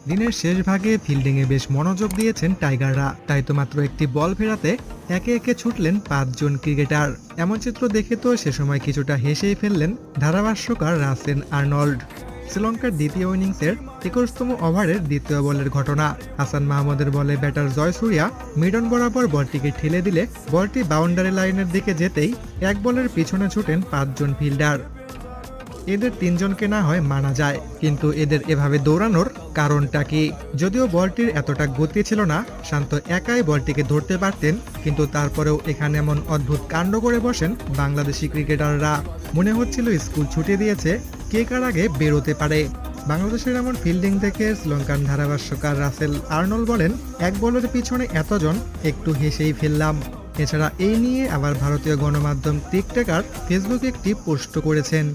দিনের শেষ ভাগে ফিল্ডিংয়ে বেশ মনোযোগ দিয়েছেন টাইগাররা, তাই তো মাত্র একটি বল ফেরাতে একে একে ছুটলেন 5 জন ক্রিকেটার। এমন চিত্র দেখে তো সে সময় কিছুটা হেসেই ফেললেন ধারাভাষ্যকার রাসেল আর্নল্ড। শ্রীলঙ্কার দ্বিতীয় ইনিংসের 21তম ওভারের দ্বিতীয় বলের ঘটনা। হাসান মাহমুদের বলে ব্যাটার জয়সূর্যা মিডন বরাবর বলটিকে ঠেলে দিলে বলটি বাউন্ডারি লাইনের দিকে যেতেই এক বলের পিছনে ছুটেন 5 জন ফিল্ডার। এদের 3 জনকে না হয় মানা যায়, কিন্তু এদের এভাবে দৌড়ানোর কারণটা কি? যদিও বলটির এতটা গতি ছিল না, শান্ত একাই বলটিকে ধরতে পারতেন, কিন্তু তারপরেও এখানে এমন অদ্ভুত কাণ্ড করে বসেন বাংলাদেশি ক্রিকেটাররা। মনে হচ্ছিল স্কুল ছুটি দিয়েছে, কে কার আগে বেরোতে পারে। বাংলাদেশের এমন ফিল্ডিং দেখে শ্রীলঙ্কান ধারাভাষ্যকার রাসেল আর্নল্ড বলেন, এক বলের পিছনে এতজন, একটু হেসেই ফেললাম। এছাড়া এই নিয়ে আবার ভারতীয় গণমাধ্যম টিকটকার ফেসবুকে একটি পোস্ট করেছেন।